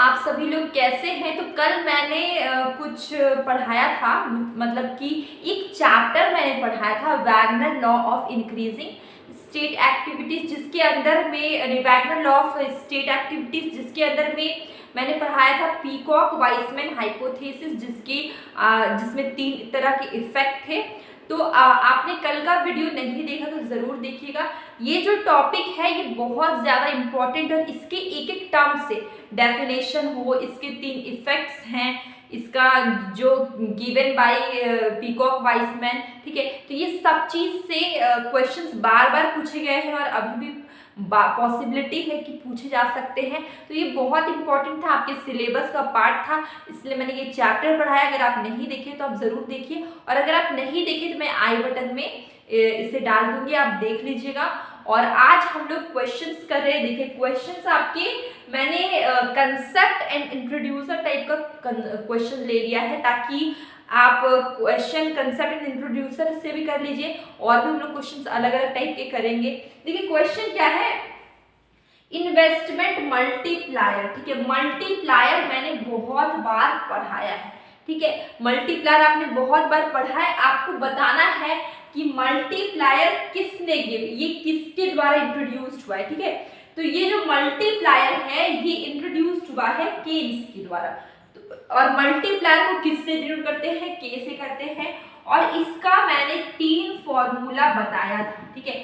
आप सभी लोग कैसे हैं। तो कल मैंने कुछ पढ़ाया था, मतलब कि एक चैप्टर मैंने पढ़ाया था Wagner law of increasing state activities, जिसके अंदर में Wagner law of state activities जिसके अंदर में मैंने पढ़ाया था पीकॉक वाइसमैन हाइपोथेसिस, जिसमें 3 तरह के इफेक्ट थे। तो आपने कल का वीडियो नहीं देखा तो ज़रूर देखिएगा। ये जो टॉपिक है ये बहुत ज़्यादा इम्पॉर्टेंट है। इसके एक एक टर्म से डेफिनेशन हो, इसके 3 इफेक्ट्स हैं, इसका जो गिवन बाय पीकॉक वाइसमैन, ठीक है। तो ये सब चीज़ से क्वेश्चंस बार बार पूछे गए हैं और अभी भी पॉसिबिलिटी है कि पूछे जा सकते हैं। तो ये बहुत इंपॉर्टेंट था, आपके सिलेबस का पार्ट था, इसलिए मैंने ये चैप्टर पढ़ाया। अगर आप नहीं देखे तो आप ज़रूर देखिए, और अगर आप नहीं देखे तो मैं आई बटन में इसे डाल दूंगी, आप देख लीजिएगा। और आज हम लोग क्वेश्चंस कर रहे हैं। देखिए क्वेश्चंस आपके मैंने कंसेप्ट एंड इंट्रोड्यूसर टाइप का क्वेश्चन ले लिया है, ताकि आप क्वेश्चन कंसेप्ट एंड इंट्रोड्यूसर से भी कर लीजिए, और भी हम लोग क्वेश्चंस अलग अलग टाइप के करेंगे। देखिए क्वेश्चन क्या है, इन्वेस्टमेंट मल्टीप्लायर, ठीक है। मल्टीप्लायर मैंने बहुत बार पढ़ाया है, ठीक है। मल्टीप्लायर आपने बहुत बार पढ़ा है। आपको बताना है कि मल्टीप्लायर किसने ये किसके द्वारा इंट्रोड्यूस्ड हुआ है, ठीक है। तो ये जो मल्टीप्लायर है ये इंट्रोड्यूस्ड हुआ है केन्स के द्वारा। और मल्टीप्लायर को किससे डिनोट करते हैं, के से करते हैं। और इसका मैंने 3 फॉर्मूला बताया था, ठीक है।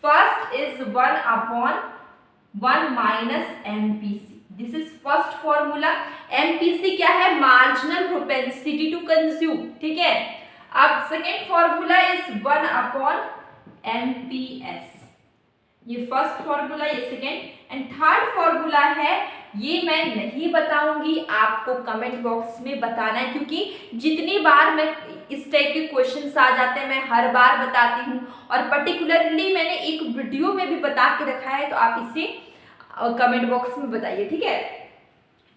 First is 1/1 minus MPC, this is first formula. MPC क्या है, मार्जिनल प्रोपेंसिटी टू कंज्यूम, ठीक है। अब सेकेंड फॉर्मूला इज 1/एमपीएस, ये फर्स्ट फॉर्मूला, ये सेकेंड। एंड थर्ड फॉर्मूला है, ये मैं नहीं बताऊंगी, आपको कमेंट बॉक्स में बताना है, क्योंकि जितनी बार मैं इस टाइप के क्वेश्चंस आ जाते हैं मैं हर बार बताती हूँ, और पर्टिकुलरली मैंने एक वीडियो में भी बता के रखा है, तो आप इसे कमेंट बॉक्स में बताइए, ठीक है।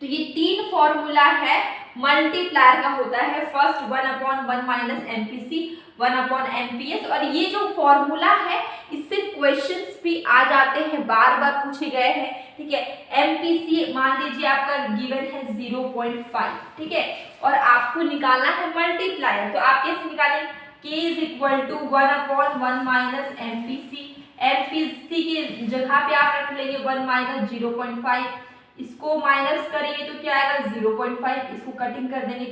तो ये 3 फॉर्मूला है मल्टीप्लायर का, होता है फर्स्ट 1/1 माइनस एमपीसी, 1/एमपीएस। और ये जो फॉर्मूला है इससे क्वेश्चंस भी आ जाते हैं, बार बार पूछे गए हैं, ठीक है। एमपीसी मान लीजिए आपका गिवन है 0.5, ठीक है। और आपको निकालना है मल्टीप्लायर, तो आप कैसे निकालें, k is equal to 1/1 minus MPC. MPC की जगह पे आप रख लेंगे 1 माइनस 0.5, इसको माइनस करेंगे तो क्या आएगा 0.5, इसको कटिंग कर देंगे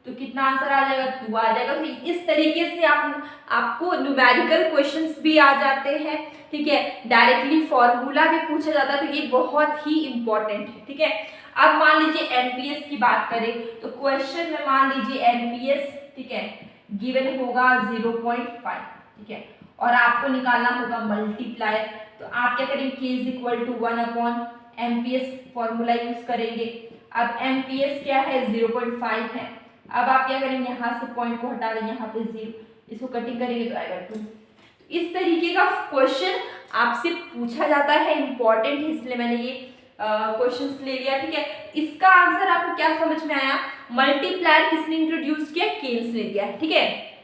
तो कितना आंसर आ जाएगा, 2 आ जाएगा। तो इस तरीके से आपको न्यूमेरिकल क्वेश्चंस भी आ जाते हैं, ठीक है। डायरेक्टली फॉर्मूला भी पूछा जाता है, तो ये बहुत ही इंपॉर्टेंट है, ठीक है। अब मान लीजिए एमपीएस की बात करें, तो क्वेश्चन में मान लीजिए एमपीएस, ठीक है, गिवन होगा 0.5, ठीक है। और आपको निकालना होगा मल्टीप्लायर, तो आप क्या करेंगे, k इज इक्वल टू 1/एमपीएस फॉर्मूला यूज करेंगे। अब एमपीएस क्या है, 0.5 है। अब आप क्या करेंगे, यहाँ से पॉइंट को हटा देंगे, यहाँ पे 0, इसको कटिंग करेंगे तो आएगा 2। इस तरीके का क्वेश्चन आपसे पूछा जाता है, इंपॉर्टेंट है, इसलिए मैंने ये क्वेश्चंस ले लिया, ठीक है। इसका आंसर आपको क्या समझ में आया, मल्टीप्लायर किसने इंट्रोड्यूस किया, केन्स ने दिया, ठीक है।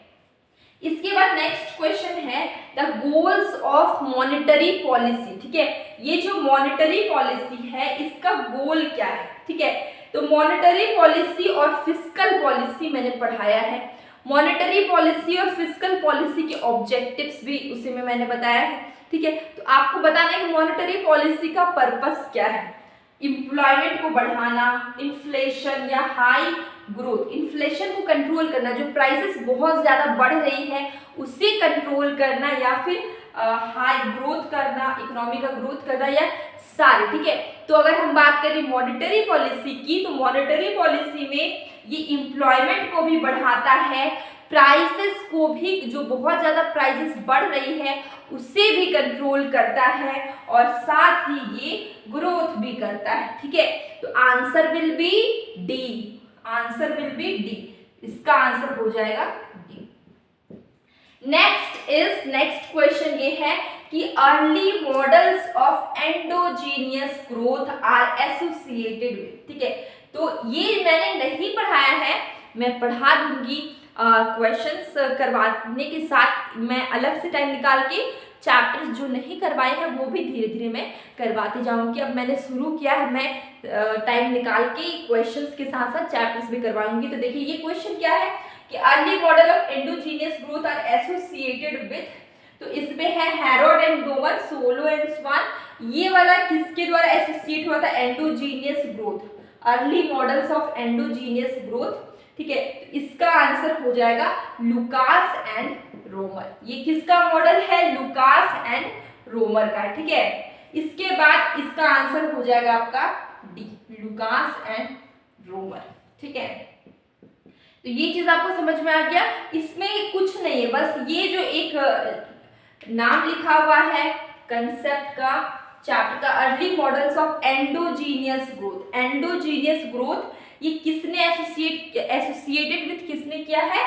इसके बाद नेक्स्ट क्वेश्चन है the goals of monetary policy, ठीक है। ये जो मॉनेटरी पॉलिसी है इसका गोल क्या है, ठीक है। तो मॉनेटरी पॉलिसी और फिस्कल पॉलिसी मैंने पढ़ाया है। मॉनेटरी पॉलिसी और फिस्कल पॉलिसी के ऑब्जेक्टिव्स भी उसी में मैंने बताया है, ठीक है। तो आपको बताना है कि मॉनेटरी पॉलिसी का पर्पस क्या है, एम्प्लॉयमेंट को बढ़ाना, इन्फ्लेशन या हाई ग्रोथ, इन्फ्लेशन को कंट्रोल करना, जो प्राइसेस बहुत ज़्यादा बढ़ रही है उसे कंट्रोल करना, या फिर हाई ग्रोथ करना, इकोनॉमी का ग्रोथ करना, या सारे, ठीक है। तो अगर हम बात करें मॉनेटरी पॉलिसी की, तो मॉनेटरी पॉलिसी में ये एम्प्लॉयमेंट को भी बढ़ाता है, प्राइसेस को भी, जो बहुत ज़्यादा प्राइसेस बढ़ रही है उसे भी कंट्रोल करता है, और साथ ही ये ग्रोथ भी करता है, ठीक है। तो answer will be D, answer will be D, इसका आंसर हो जाएगा डी। नेक्स्ट क्वेश्चन ये है कि early models of endogenous growth are associated with, ठीक है। तो ये मैंने नहीं पढ़ाया है, मैं पढ़ा दूंगी क्वेश्चंस करवाने के साथ, मैं अलग से टाइम निकाल के चैप्टर्स जो नहीं करवाए हैं वो भी धीरे धीरे मैं करवाती जाऊंगी। अब मैंने शुरू किया है, मैं टाइम निकाल के क्वेश्चंस के साथ साथ चैप्टर्स भी करवाऊंगी। तो देखिए ये क्वेश्चन क्या है कि early model of endogenous growth are associated with, तो इसमें है Harrod and Domar, Solow and Swan. ये वाला किसके द्वारा एसोसिएट हुआ था? Endogenous growth, early models of endogenous growth, ठीक है। तो इसका आंसर हो जाएगा लुकास एंड रोमर। ये किसका मॉडल है? लुकास एंड रोमर का, ठीक है। इसके बाद इसका आंसर हो जाएगा आपका डी, लुकास एंड रोमर, ठीक है। तो ये चीज आपको समझ में आ गया। इसमें कुछ नहीं है, बस ये जो एक नाम लिखा हुआ है कंसेप्ट का, चैप्टर का, early models of endogenous growth. Endogenous growth ये किसने एसोसिएटेड विथ किसने किया है?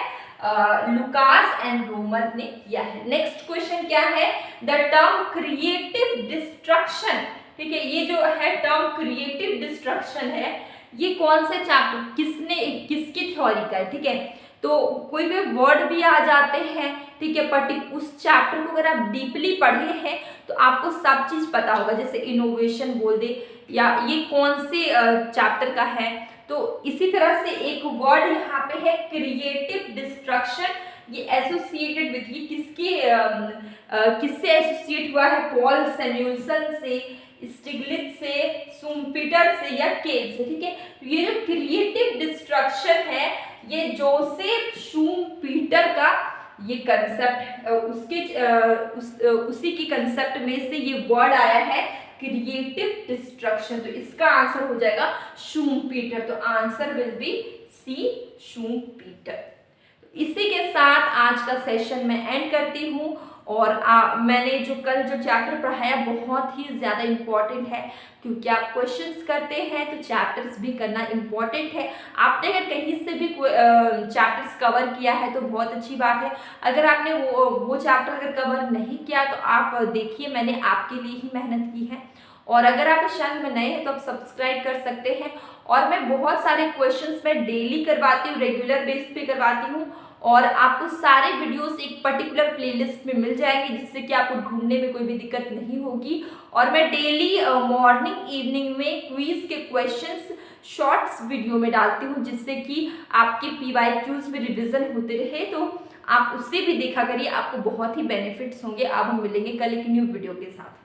लुकास एंड रोमर ने किया है। नेक्स्ट क्वेश्चन क्या है? द टर्म क्रिएटिव डिस्ट्रक्शन, ठीक है, ये जो है टर्म क्रिएटिव डिस्ट्रक्शन है, ये कौन से चैप्टर, किसकी थ्योरी का है, ठीक है। तो कोई भी वर्ड भी आ जाते हैं, ठीक है, उस चैप्टर को अगर आप डीपली पढ़े हैं तो आपको सब चीज पता होगा। जैसे इनोवेशन बोल दे या ये कौन से चैप्टर का है, तो इसी तरह से एक वर्ड यहाँ पे है क्रिएटिव डिस्ट्रक्शन। ये एसोसिएटेड विथ, ये किससे एसोसिएट हुआ है? पॉल सैमुएल्सन से, स्टिग्लिट्ज से, शुम्पीटर से या केल से, ठीक है। ये जो क्रिएटिव डिस्ट्रक्शन है ये जोसेफ शुम्पीटर का ये कंसेप्ट, उसी की कंसेप्ट में से ये वर्ड आया है क्रिएटिव डिस्ट्रक्शन। तो इसका आंसर हो जाएगा शुम्पीटर। तो answer will B C, Schumpeter. तो इसी के साथ आज का सेशन मैं एंड करती हूँ। और मैंने जो कल जो चैप्टर पढ़ाया बहुत ही ज़्यादा इम्पॉर्टेंट है, क्योंकि आप क्वेश्चंस करते हैं तो चैप्टर्स भी करना इम्पॉर्टेंट है। आपने अगर कहीं से भी चैप्टर्स कवर किया है तो बहुत अच्छी बात है। अगर आपने वो चैप्टर अगर कवर नहीं किया तो आप देखिए, मैंने आपके लिए ही मेहनत की है। और अगर आप इस चैनल में नए हैं तो आप सब्सक्राइब कर सकते हैं। और मैं बहुत सारे क्वेश्चंस मैं डेली करवाती हूँ, रेगुलर बेस पे करवाती हूँ, और आपको सारे वीडियोस एक पर्टिकुलर प्लेलिस्ट में मिल जाएंगे, जिससे कि आपको ढूंढने में कोई भी दिक्कत नहीं होगी। और मैं डेली मॉर्निंग इवनिंग में क्विज के क्वेश्चंस शॉर्ट्स वीडियो में डालती हूँ, जिससे कि आपके PYQs में रिविजन होते रहे। तो आप उससे भी देखा करिए, आपको बहुत ही बेनिफिट्स होंगे। अब हम मिलेंगे कल एक न्यू वीडियो के साथ।